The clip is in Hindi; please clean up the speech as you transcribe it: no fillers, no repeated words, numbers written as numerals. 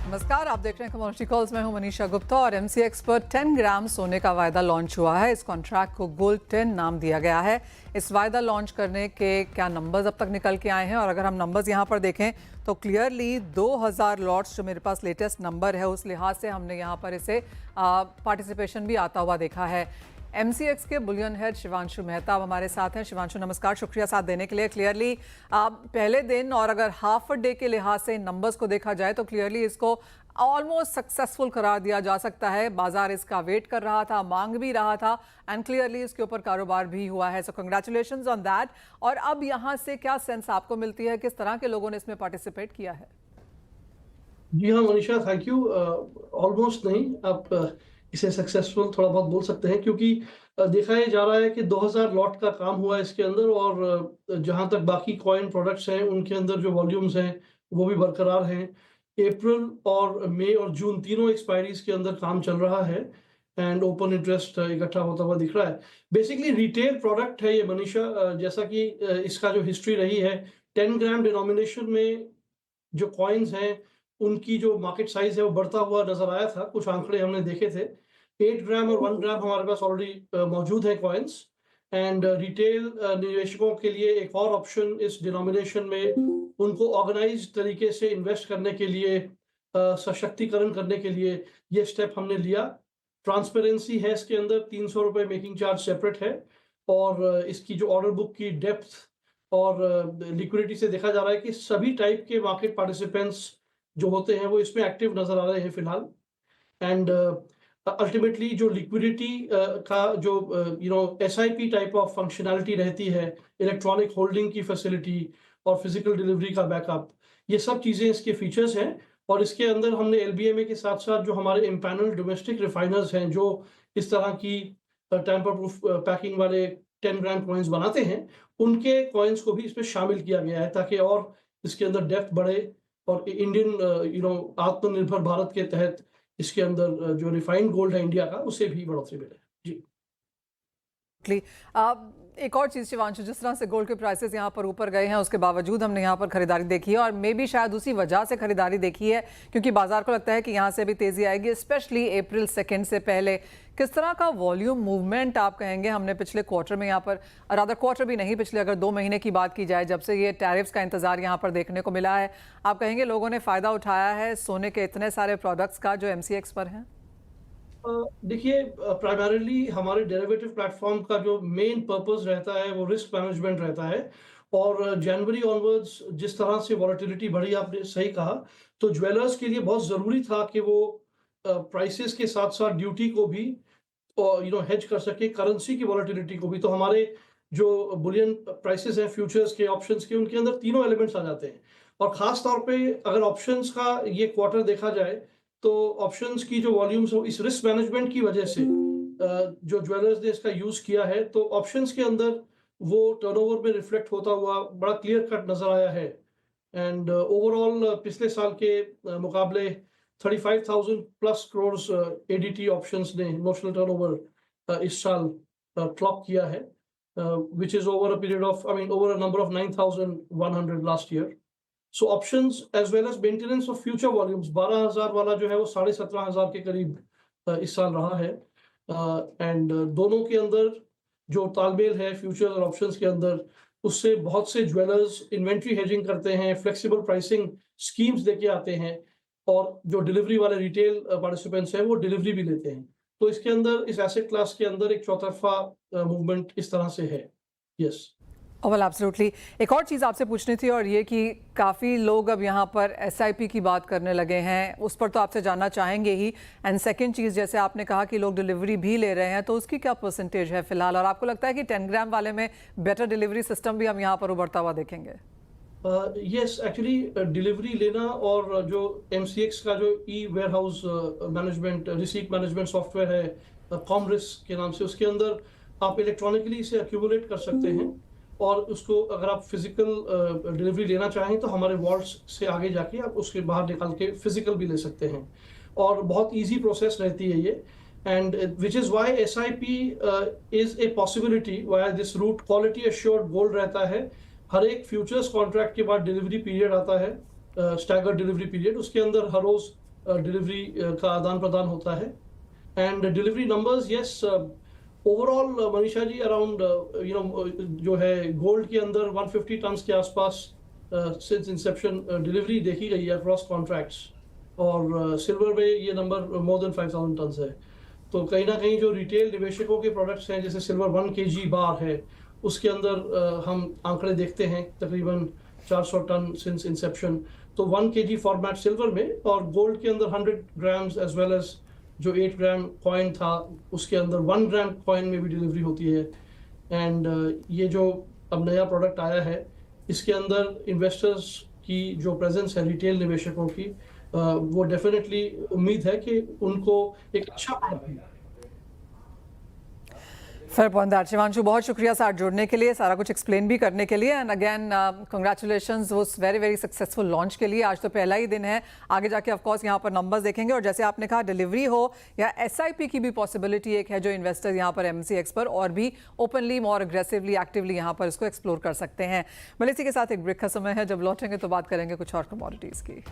नमस्कार, आप देख रहे हैं कमोडिटी कॉल्स। मैं हूं मनीषा गुप्ता और एमसीएक्स पर 10 ग्राम सोने का वायदा लॉन्च हुआ है। इस कॉन्ट्रैक्ट को गोल्ड 10 नाम दिया गया है। इस वायदा लॉन्च करने के क्या नंबर्स अब तक निकल के आए हैं, और अगर हम नंबर्स यहां पर देखें तो क्लियरली 2000 लॉट्स जो मेरे पास लेटेस्ट नंबर है, उस लिहाज से हमने यहां पर इसे पार्टिसिपेशन भी आता हुआ देखा है। एमसीएक्स के बुलियन हेड शिवांशु मेहता अब हमारे साथ हैं। शिवांशु, नमस्कार, शुक्रिया साथ देने के लिए। क्लियरली पहले दिन और अगर हाफ अ डे के लिहाज से इन नंबर्स को देखा जाए तो क्लियरली इसको ऑलमोस्ट सक्सेसफुल करार दिया जा सकता है। बाजार इसका वेट कर रहा था, मांग भी रहा था, एंड क्लियरली इसके ऊपर कारोबार भी हुआ है। सो कंग्रेचुलेशंस ऑन दैट। और अब यहां से क्या सेंस आपको मिलती है, किस तरह के लोगों ने इसमें पार्टिसिपेट किया है? जी हाँ मनीषा, थैंक यू। ऑलमोस्ट नहीं, आप इसे सक्सेसफुल थोड़ा बहुत बोल सकते हैं, क्योंकि देखा ये जा रहा है कि 2000 लॉट का काम हुआ है इसके अंदर, और जहाँ तक बाकी कॉइन प्रोडक्ट्स हैं उनके अंदर जो वॉल्यूम्स हैं वो भी बरकरार हैं। अप्रैल और मई और जून तीनों एक्सपायरीज के अंदर काम चल रहा है, एंड ओपन इंटरेस्ट इकट्ठा होता हुआ दिख रहा है। बेसिकली रिटेल प्रोडक्ट है ये मनीषा, जैसा कि इसका जो हिस्ट्री रही है, 10 ग्राम डिनोमिनेशन में जो कॉइन्स हैं उनकी जो मार्केट साइज है वो बढ़ता हुआ नजर आया था। कुछ आंकड़े हमने देखे थे। 8 ग्राम और 1 ग्राम हमारे पास ऑलरेडी मौजूद है कॉइन्स, एंड रिटेल निवेशकों के लिए एक और ऑप्शन इस डिनोमिनेशन में उनको ऑर्गेनाइज तरीके से इन्वेस्ट करने के लिए, सशक्तिकरण करने के लिए ये स्टेप हमने लिया। ट्रांसपेरेंसी है इसके अंदर, 300 रुपये मेकिंग चार्ज सेपरेट है, और इसकी जो ऑर्डर बुक की डेप्थ और लिक्विडिटी से देखा जा रहा है कि सभी टाइप के मार्केट पार्टिसिपेंट्स जो होते हैं वो इसमें एक्टिव नजर आ रहे हैं फिलहाल। एंड अल्टीमेटली जो लिक्विडिटी का जो एसआईपी टाइप ऑफ फंक्शनैलिटी रहती है, इलेक्ट्रॉनिक होल्डिंग की फैसिलिटी और फिजिकल डिलीवरी का बैकअप, ये सब चीज़ें इसके फीचर्स हैं। और इसके अंदर हमने एलबीएमए के साथ साथ जो हमारे इम्पैनल डोमेस्टिक रिफाइनर्स हैं जो इस तरह की टैम्पर प्रूफ पैकिंग वाले 10 ग्राम कॉइन्स बनाते हैं, उनके कॉइन्स को भी इसमें शामिल किया गया है, ताकि और इसके अंदर डेप्थ बढ़े और इंडियन आत्मनिर्भर भारत के तहत इसके अंदर जो रिफाइंड गोल्ड है इंडिया का, उसे भी बढ़ोतरी मिले। जी। एक और चीज़ शिवांशु, जिस तरह से गोल्ड के प्राइसेस यहाँ पर ऊपर गए हैं उसके बावजूद हमने यहाँ पर खरीदारी देखी है, और मे भी शायद उसी वजह से खरीदारी देखी है क्योंकि बाजार को लगता है कि यहाँ से भी तेज़ी आएगी, स्पेशली अप्रैल 2 से पहले। किस तरह का वॉल्यूम मूवमेंट आप कहेंगे हमने पिछले क्वार्टर में यहाँ पर, रादर क्वार्टर भी नहीं, पिछले अगर 2 महीने की बात की जाए जब से ये टैरिफ्स का इंतजार यहाँ पर देखने को मिला है, आप कहेंगे लोगों ने फ़ायदा उठाया है सोने के इतने सारे प्रोडक्ट्स का जो एमसीएक्स पर हैं? देखिए, प्राइमरीली हमारे डेरिवेटिव प्लेटफॉर्म का जो मेन पर्पस रहता है वो रिस्क मैनेजमेंट रहता है, और जनवरी ऑनवर्ड्स जिस तरह से वॉलेटिलिटी बढ़ी, आपने सही कहा, तो ज्वेलर्स के लिए बहुत ज़रूरी था कि वो प्राइसेस के साथ साथ ड्यूटी को भी हेज कर सके, करेंसी की वॉलेटिलिटी को भी। तो हमारे जो बुलियन प्राइसेस हैं फ्यूचर्स के, ऑप्शंस के, उनके अंदर तीनों एलिमेंट्स आ जाते हैं। और ख़ास तौर पे अगर ऑप्शंस का ये क्वार्टर देखा जाए तो ऑप्शंस की जो वॉल्यूम्स हो, इस रिस्क मैनेजमेंट की वजह से जो ज्वेलर्स ने इसका यूज़ किया है, तो ऑप्शंस के अंदर वो टर्नओवर में रिफ्लेक्ट होता हुआ बड़ा क्लियर कट नज़र आया है। एंड ओवरऑल पिछले साल के मुकाबले 35,000 प्लस करोड़ एडीटी ऑप्शंस ने नोशनल टर्नओवर इस साल क्लॉक किया है, which is over a period of, I mean, over a number of 9,100 last year. So options as well as maintenance of future volumes, 12,000 वाला जो है वो 17,500 के करीब इस साल रहा है। एंड दोनों के अंदर जो तालमेल है फ्यूचर और ऑप्शंस के अंदर, उससे बहुत से ज्वेलर्स इन्वेंट्री हेजिंग करते हैं, फ्लेक्सिबल प्राइसिंग स्कीम्स लेके आते हैं, और जो डिलीवरी वाले रिटेल पार्टिसिपेंट्स हैं वो डिलीवरी भी लेते हैं। तो इसके अंदर, इस एसेट क्लास के अंदर एक चौतरफा मूवमेंट इस तरह से है। यस। Well absolutely. एक और चीज़ आपसे पूछनी थी, और ये कि काफ़ी लोग अब यहाँ पर एसआईपी की बात करने लगे हैं, उस पर तो आपसे जानना चाहेंगे ही। एंड सेकंड चीज़, जैसे आपने कहा कि लोग डिलीवरी भी ले रहे हैं, तो उसकी क्या परसेंटेज है फिलहाल, और आपको लगता है कि 10 ग्राम वाले में बेटर डिलीवरी सिस्टम भी हम यहाँ पर उभरता हुआ देखेंगे? यस, एक्चुअली डिलीवरी लेना और जो एमसीएक्स का जो e warehouse management, receipt management software है कॉमरिस के नाम से, उसके अंदर आप इलेक्ट्रॉनिकली इसे एक्यूमुलेट कर सकते हैं, और उसको अगर आप फिजिकल डिलीवरी लेना चाहें तो हमारे वॉल्ट्स से आगे जाके आप उसके बाहर निकाल के फिजिकल भी ले सकते हैं, और बहुत इजी प्रोसेस रहती है ये। And which is why SIP is a possibility, why this route quality assured gold रहता है। हर एक फ्यूचर्स कॉन्ट्रैक्ट के बाद डिलीवरी पीरियड आता है, स्टैगर्ड डिलीवरी पीरियड, उसके अंदर हर रोज़ डिलीवरी का आदान प्रदान होता है and delivery numbers yes overall Manisha ji around जो है गोल्ड के अंदर 150 टन के आसपास सिंस इंसेप्शन डिलीवरी देखी गई है अक्रॉस कॉन्ट्रैक्ट्स और सिल्वर में ये नंबर मोर देन 5000 टन है। तो कहीं ना कहीं जो रिटेल निवेशकों के प्रोडक्ट्स हैं जैसे सिल्वर 1 kg बार है उसके अंदर हम आंकड़े देखते हैं तकरीबन 400 टन सिंस इंसेप्शन। तो 1 kg फॉर्मेट सिल्वर में और गोल्ड के अंदर 100 ग्राम्स एज वेल एज जो 8 ग्राम कॉइन था उसके अंदर 1 ग्राम कॉइन में भी डिलीवरी होती है। एंड ये जो अब नया प्रोडक्ट आया है इसके अंदर इन्वेस्टर्स की जो प्रेजेंस है रिटेल निवेशकों की वो डेफिनेटली उम्मीद है कि उनको एक अच्छा प्रोडक्ट मिले। फेयर पॉइंट दैट शिवांशु, बहुत शुक्रिया साथ जुड़ने के लिए, सारा कुछ एक्सप्लेन भी करने के लिए एंड अगेन कंग्रेचुलेशंस उस वेरी वेरी सक्सेसफुल लॉन्च के लिए। आज तो पहला ही दिन है, आगे जाके ऑफ कोर्स यहाँ पर नंबर्स देखेंगे और जैसे आपने कहा डिलीवरी हो या SIP की भी पॉसिबिलिटी एक है जो इन्वेस्टर्स यहाँ पर MCX पर और भी ओपनली मोर अग्रेसिवली एक्टिवली यहाँ पर इसको एक्सप्लोर कर सकते हैं। भले इसी के साथ एक ब्रेक का समय है, जब लौटेंगे तो बात करेंगे कुछ और कमोडिटीज़ की।